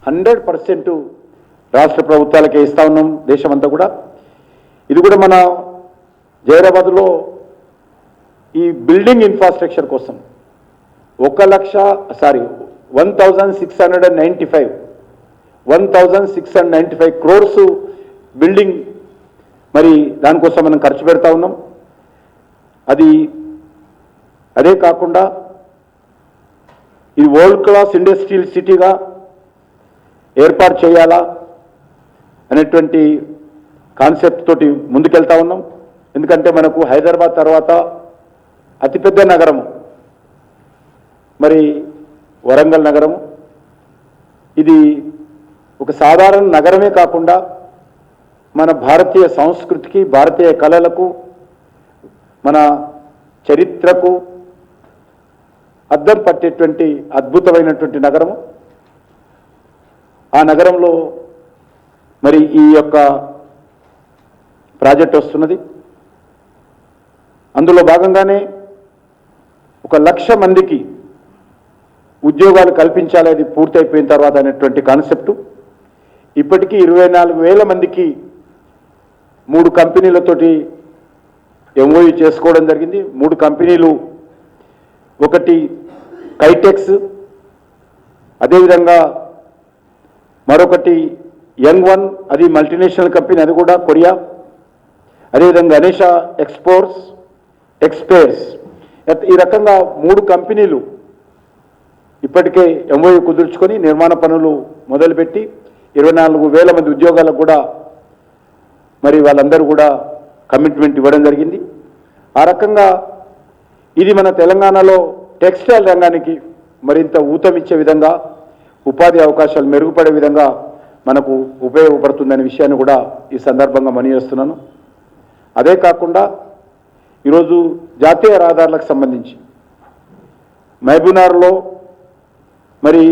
100% రాష్ట్ర ప్రభుత్వాలకే ఇస్తా ఉన్నాం దేశమంతా కూడా. ఇది కూడా మన జైరాబాద్లో ఈ బిల్డింగ్ ఇన్ఫ్రాస్ట్రక్చర్ కోసం 1695 క్రోర్స్ బిల్డింగ్ మరి దానికోసం మనం ఖర్చు పెడతా ఉన్నాం. అదే కాకుండా ఈ వరల్డ్ క్లాస్ ఇండస్ట్రియల్ సిటీగా ఏర్పాటు చేయాలా అనేటువంటి కాన్సెప్ట్ తోటి ముందుకెళ్తా ఉన్నాం. ఎందుకంటే మనకు హైదరాబాద్ తర్వాత అతిపెద్ద నగరము మరి వరంగల్ నగరము. ఇది ఒక సాధారణ నగరమే కాకుండా మన భారతీయ సంస్కృతికి, భారతీయ కళలకు, మన చరిత్రకు అద్దం పట్టేటువంటి అద్భుతమైనటువంటి నగరము. ఆ నగరంలో మరి ఈ యొక్క ప్రాజెక్ట్ వస్తున్నది. అందులో భాగంగానే 1,00,000 మందికి ఉద్యోగాలు కల్పించాలి అది పూర్తయిపోయిన తర్వాత అనేటువంటి కాన్సెప్టు. ఇప్పటికీ 24,000 మందికి 3 కంపెనీలతోటి ఎంఓయూ చేసుకోవడం జరిగింది. 3 కంపెనీలు, ఒకటి కైటెక్స్, అదేవిధంగా మరొకటి యంగ్ వన్, అది మల్టీనేషనల్ కంపెనీ, అది కూడా కొరియా. అదేవిధంగా గణేష ఎక్స్పేర్స్. ఈ రకంగా 3 కంపెనీలు ఇప్పటికే ఎంఓయూ కుదుర్చుకొని నిర్మాణ పనులు మొదలుపెట్టి 24,000 మంది ఉద్యోగాలకు కూడా మరి వాళ్ళందరూ కూడా కమిట్మెంట్ ఇవ్వడం జరిగింది. ఆ రకంగా ఇది మన తెలంగాణలో టెక్స్టైల్ రంగానికి మరింత ఊతమిచ్చే విధంగా, ఉపాధి అవకాశాలు మెరుగుపడే విధంగా మనకు ఉపయోగపడుతుందనే విషయాన్ని కూడా ఈ సందర్భంగా మనవిస్తున్నాను. అదే కాకుండా ఈరోజు జాతీయ రహదారులకు సంబంధించి మహబూబ్నగర్లో మరి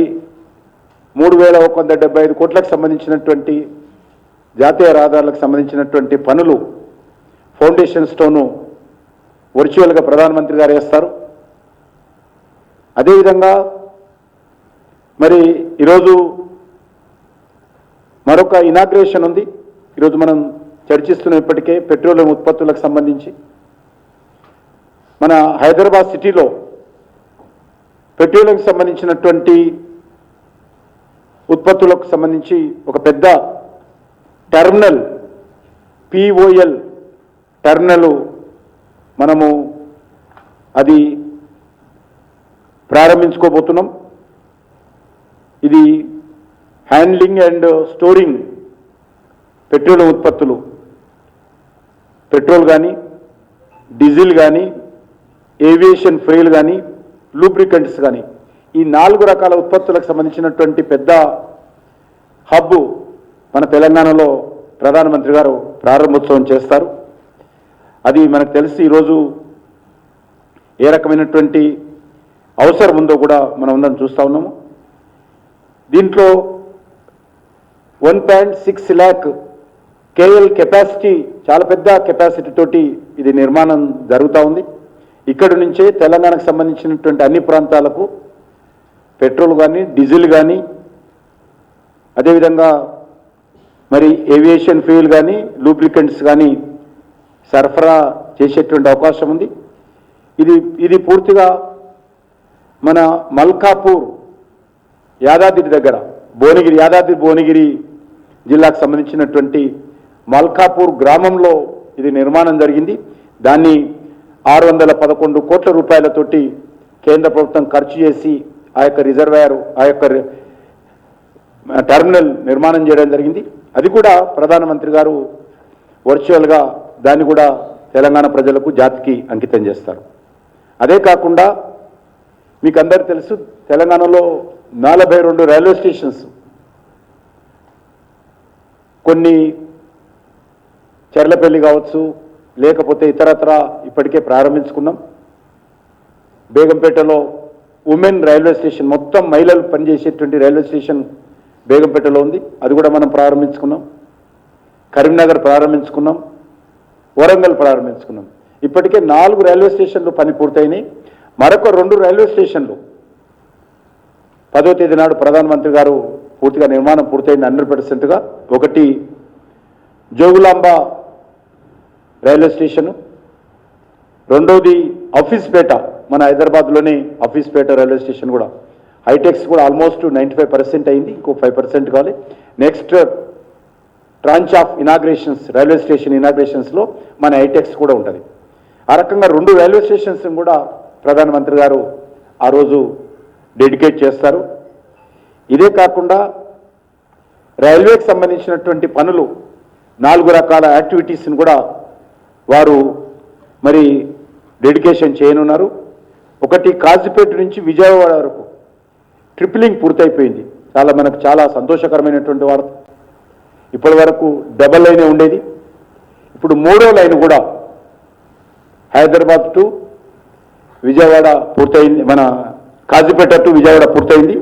3,175 కోట్లకు సంబంధించినటువంటి జాతీయ రహదారులకు సంబంధించినటువంటి పనులు ఫౌండేషన్ స్టోను వర్చువల్గా ప్రధానమంత్రి గారు వేస్తారు. అదేవిధంగా మరి ఈరోజు మరొక ఇనాగ్రేషన్ ఉంది. ఈరోజు మనం చర్చిస్తున్న ఇప్పటికే పెట్రోలియం ఉత్పత్తులకు సంబంధించి మన హైదరాబాద్ సిటీలో పెట్రోలియంకి సంబంధించినటువంటి ఉత్పత్తులకు సంబంధించి ఒక పెద్ద టెర్మినల్, పిఓఎల్ టెర్మినల్ మనము అది ప్రారంభించుకోబోతున్నాం. ఇది హ్యాండ్లింగ్ అండ్ స్టోరింగ్ పెట్రోలియం ఉత్పత్తులు, పెట్రోల్ కానీ, డీజిల్ కానీ, ఏవియేషన్ ఫ్యూయల్ కానీ, లూబ్రికెంట్స్ కానీ, ఈ 4 రకాల ఉత్పత్తులకు సంబంధించినటువంటి పెద్ద హబ్బు మన తెలంగాణలో ప్రధానమంత్రి గారు ప్రారంభోత్సవం చేస్తారు. అది మనకు తెలిసి ఈరోజు ఏ రకమైనటువంటి అవసరం ఉందో కూడా మనం అందరం చూస్తూ ఉన్నాము. దీంట్లో 1.6 lakh కేఎల్ కెపాసిటీ, చాలా పెద్ద కెపాసిటీ తోటి ఇది నిర్మాణం జరుగుతూ ఉంది. ఇక్కడి నుంచే తెలంగాణకు సంబంధించినటువంటి అన్ని ప్రాంతాలకు పెట్రోల్ కానీ, డీజిల్ కానీ, అదేవిధంగా మరి ఏవియేషన్ ఫ్యూయల్ కానీ, లూబ్రికెంట్స్ కానీ సరఫరా చేసేటువంటి అవకాశం ఉంది. ఇది పూర్తిగా మన మల్కాపూర్ యాదాద్రి దగ్గర యాదాద్రి భువనగిరి జిల్లాకు సంబంధించినటువంటి మల్కాపూర్ గ్రామంలో ఇది నిర్మాణం జరిగింది. దాన్ని 611 కోట్ల రూపాయలతోటి కేంద్ర ప్రభుత్వం ఖర్చు చేసి ఆ యొక్క రిజర్వాయర్, ఆ యొక్క టెర్మినల్ నిర్మాణం చేయడం జరిగింది. అది కూడా ప్రధానమంత్రి గారు వర్చువల్గా దాన్ని కూడా తెలంగాణ ప్రజలకు, జాతికి అంకితం చేస్తారు. అదే కాకుండా మీకు అందరికీ తెలుసు, తెలంగాణలో 42 రైల్వే స్టేషన్స్, కొన్ని చెర్లపల్లి కావచ్చు, లేకపోతే ఇతరత్ర ఇప్పటికే ప్రారంభించుకున్నాం. బేగంపేటలో ఉమెన్ రైల్వే స్టేషన్, మొత్తం మహిళలు పనిచేసేటువంటి రైల్వే స్టేషన్ బేగంపేటలో ఉంది, అది కూడా మనం ప్రారంభించుకున్నాం. కరీంనగర్ ప్రారంభించుకున్నాం, వరంగల్ ప్రారంభించుకున్నాం. ఇప్పటికే 4 రైల్వే స్టేషన్లు పని పూర్తయినాయి. మరొక 2 రైల్వే స్టేషన్లు 10వ తేదీ నాడు ప్రధానమంత్రి గారు పూర్తిగా నిర్మాణం పూర్తయింది 100%గా. ఒకటి జోగులాంబ రైల్వే స్టేషను, రెండోది ఆఫీస్పేట, మన హైదరాబాద్లోని ఆఫీస్పేట రైల్వే స్టేషన్ కూడా హైటెక్స్ కూడా ఆల్మోస్ట్ 95% అయింది, ఇంకో 5% కావాలి. Next tranche of inaugurations, railway station ఇనాగ్రేషన్స్లో మన హైటెక్స్ కూడా ఉంటుంది. ఆ రకంగా 2 రైల్వే స్టేషన్స్ కూడా ప్రధానమంత్రి గారు ఆ రోజు డెడికేట్ చేస్తారు. ఇదే కాకుండా రైల్వేకి సంబంధించినటువంటి పనులు 4 రకాల యాక్టివిటీస్ని కూడా వారు మరి డెడికేషన్ చేయనున్నారు. ఒకటి కాజీపేట నుంచి విజయవాడ వరకు ట్రిప్లింగ్ పూర్తయిపోయింది. మనకు చాలా సంతోషకరమైనటువంటి వార్త. ఇప్పటి వరకు డబల్ లైనే ఉండేది, ఇప్పుడు 3వ లైన్ కూడా హైదరాబాద్ టు విజయవాడ పూర్తయింది, మన కాజీపేట టు విజయవాడ పూర్తయింది.